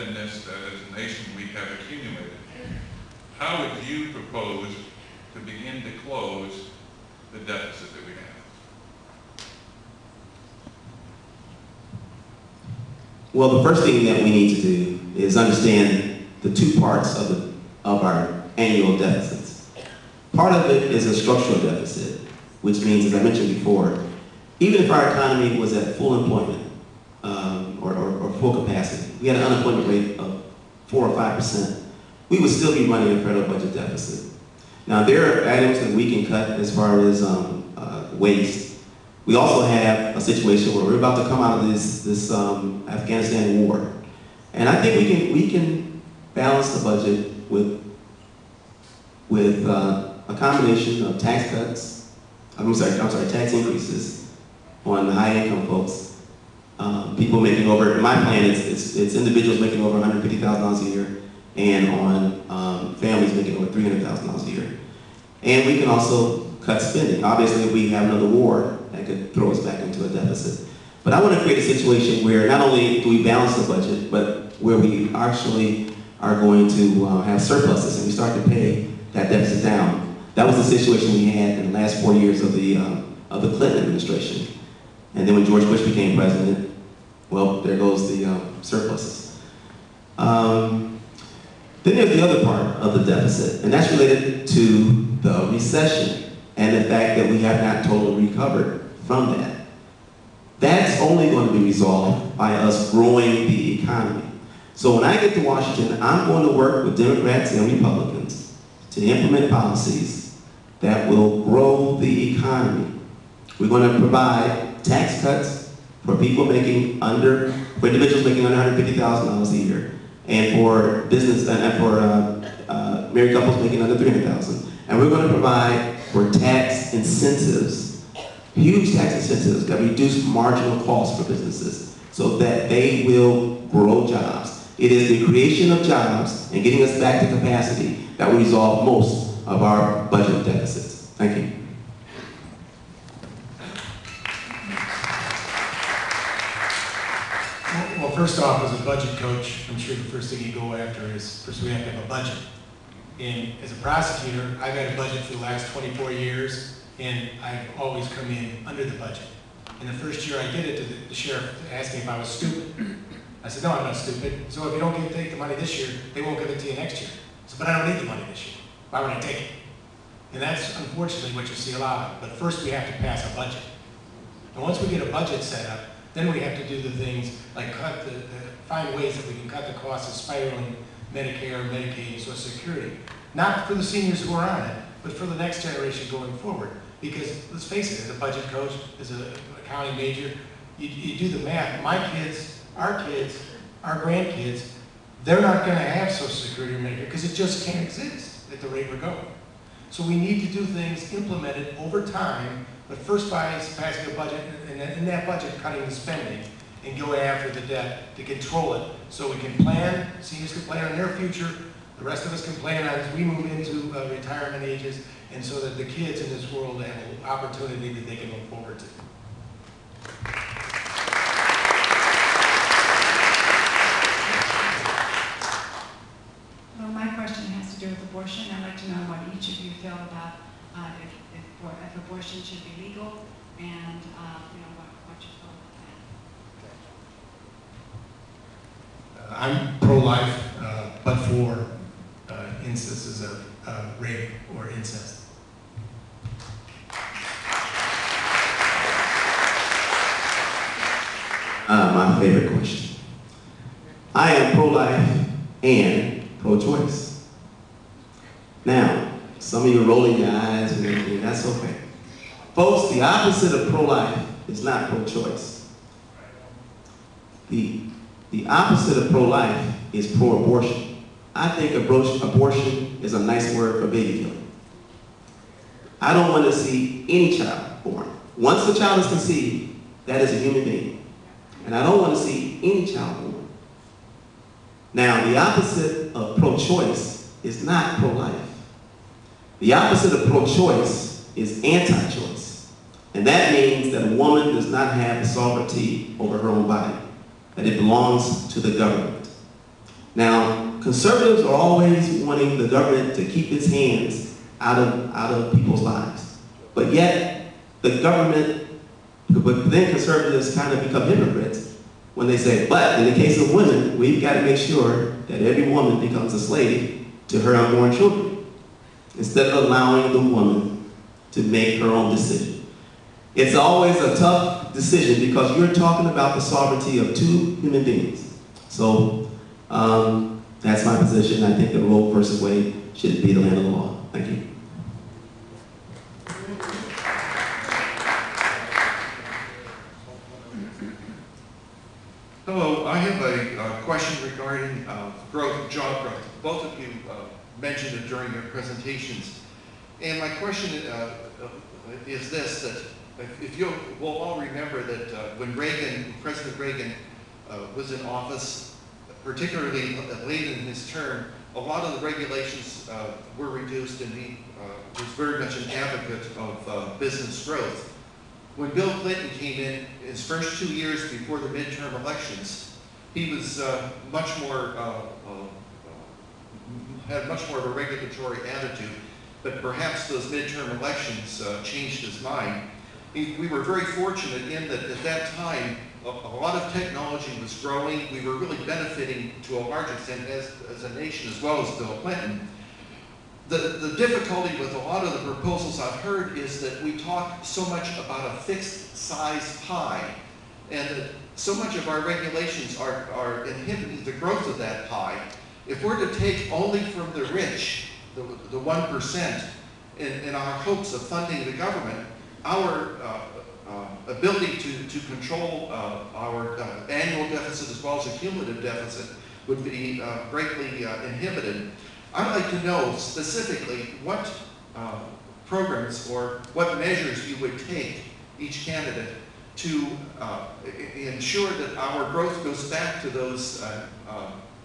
indebtedness that as a nation we have accumulated. How would you propose to begin to close the deficit that we have? Well, the first thing that we need to do is understand the two parts of our annual deficits. Part of it is a structural deficit, which means, as I mentioned before, even if our economy was at full employment or full capacity, we had an unemployment rate of 4 or 5%, we would still be running a federal budget deficit. Now, there are items that we can cut as far as waste. We also have a situation where we're about to come out of this Afghanistan war. And I think we can balance the budget with a combination of tax cuts, tax increases on the high income folks. People making over, in my plan, it's individuals making over $150,000 a year, and on families making over $300,000 a year. And we can also cut spending. Obviously, if we have another war, that could throw us back into a deficit. But I want to create a situation where not only do we balance the budget, but where we actually are going to have surpluses and we start to pay that deficit down. That was the situation we had in the last 4 years of the Clinton administration. And then when George Bush became president, well, there goes the surpluses. Then there's the other part of the deficit, and that's related to the recession and the fact that we have not totally recovered from that. That's only going to be resolved by us growing the economy. So when I get to Washington, I'm going to work with Democrats and Republicans to implement policies that will grow the economy. We're going to provide tax cuts for people making for individuals making under $150,000 a year, and for business and for married couples making under $300,000. And we're going to provide for tax incentives, huge tax incentives that reduce marginal costs for businesses so that they will grow jobs. It is the creation of jobs and getting us back to capacity that will resolve most of our budget deficits. Thank you. Well, first off, as a budget coach, I'm sure the first thing you go after is, first we have to have a budget. And as a prosecutor, I've had a budget for the last 24 years, and I've always come in under the budget. And the first year I did it, the sheriff asked me if I was stupid. I said, no, I'm not stupid. So if you don't take the money this year, they won't give it to you next year. I said, but I don't need the money this year. Why would I take it? And that's unfortunately what you see a lot of. But first we have to pass a budget. And once we get a budget set up, then we have to do the things like find ways that we can cut the cost of spiraling Medicare, Medicaid, and Social Security. Not for the seniors who are on it, but for the next generation going forward. Because let's face it, as a budget coach, as an accounting major, you do the math. My kids, our grandkids, they're not going to have Social Security or Medicare because it just can't exist at the rate we're going. So we need to do things implemented over time, but first by passing a budget, and in that budget cutting the spending, and go after the debt to control it so we can plan, seniors can plan on their future, the rest of us can plan on as we move into retirement ages, and so that the kids in this world have an opportunity that they can look forward to. Well, my question has to do with abortion. I'd like to know what each of you feel about if abortion should be legal, and what you feel about that. I'm pro-life, but for instances of rape or incest. My favorite question. I am pro-life and pro-choice. Now, some of you are rolling your eyes and everything, that's okay. Folks, the opposite of pro-life is not pro-choice. The opposite of pro-life is pro-abortion. I think abortion is a nice word for baby killing. I don't want to see any child born. Once the child is conceived, that is a human being. And I don't want to see any child born. Now, the opposite of pro-choice is not pro-life. The opposite of pro-choice is anti-choice. And that means that a woman does not have the sovereignty over her own body, that it belongs to the government. Now, conservatives are always wanting the government to keep its hands out of people's lives. But yet, the government, but then conservatives kind of become hypocrites when they say, but in the case of women, we've got to make sure that every woman becomes a slave to her unborn children, instead of allowing the woman to make her own decision. It's always a tough decision because you're talking about the sovereignty of two human beings. So that's my position. I think that Roe versus Wade should be the land of the law. Thank you. Hello, I have a question regarding growth, job growth. Both of you mentioned it during your presentations. And my question is this, that if you will all remember that when President Reagan was in office, particularly late in his term, a lot of the regulations were reduced, and he was very much an advocate of business growth. When Bill Clinton came in his first 2 years before the midterm elections, he was much more, had much more of a regulatory attitude, but perhaps those midterm elections changed his mind. We were very fortunate in that at that time, a lot of technology was growing. We were really benefiting to a large extent as a nation, as well as Bill Clinton. The difficulty with a lot of the proposals I've heard is that we talk so much about a fixed size pie, and that so much of our regulations are inhibiting the growth of that pie. If we're to take only from the rich, the 1%, in our hopes of funding the government, our ability to control our annual deficit as well as a cumulative deficit would be greatly inhibited. I'd like to know specifically what programs or what measures you would take, each candidate, to ensure that our growth goes back to those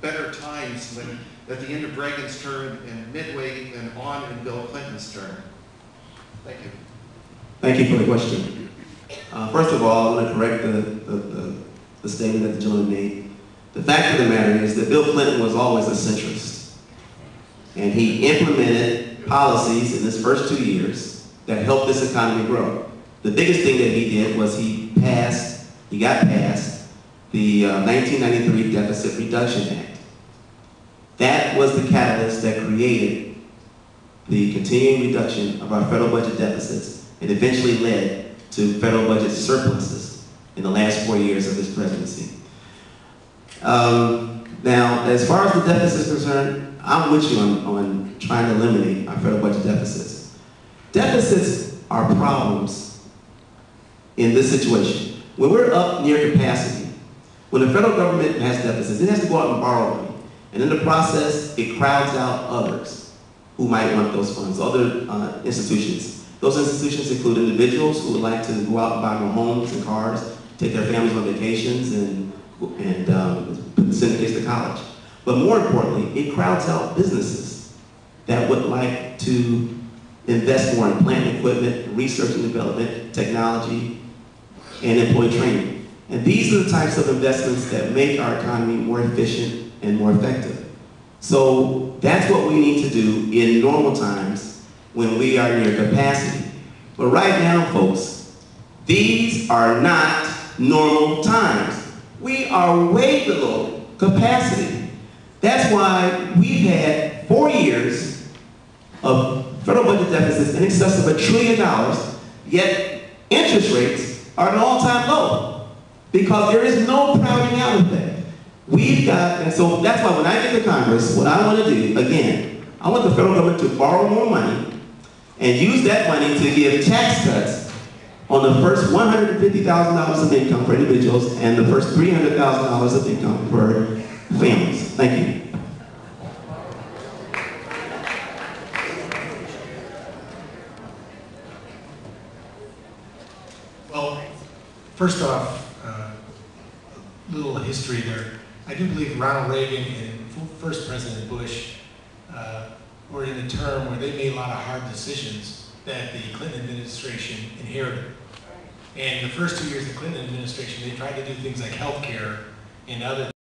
better times when, at the end of Reagan's term and midway and on in Bill Clinton's term. Thank you. Thank you for the question. First of all, I want to correct the statement that the gentleman made. The fact of the matter is that Bill Clinton was always a centrist. And he implemented policies in his first 2 years that helped this economy grow. The biggest thing that he did was he got past the 1993 Deficit Reduction Act. That was the catalyst that created the continuing reduction of our federal budget deficits and eventually led to federal budget surpluses in the last 4 years of his presidency. Now, as far as the deficit is concerned, I'm with you on trying to eliminate our federal budget deficits. Deficits are problems in this situation. When we're up near capacity, when the federal government has deficits, it has to go out and borrow money. And in the process, it crowds out others who might want those funds, other institutions. Those institutions include individuals who would like to go out and buy more homes and cars, take their families on vacations, and send kids to college. But more importantly, it crowds out businesses that would like to invest more in plant equipment, research and development, technology, and employee training. And these are the types of investments that make our economy more efficient and more effective. So that's what we need to do in normal times when we are near capacity. But right now, folks, these are not normal times. We are way below capacity. That's why we've had 4 years of federal budget deficits in excess of $1 trillion, yet interest rates are at an all-time low because there is no crowding out of that. And so that's why when I get to Congress, what I want to do, again, I want the federal government to borrow more money and use that money to give tax cuts on the first $150,000 of income for individuals and the first $300,000 of income for families. Thank you. Well, first off, a little history there. I do believe Ronald Reagan and first President Bush were in a term where they made a lot of hard decisions that the Clinton administration inherited. And the first 2 years of the Clinton administration, they tried to do things like health care and other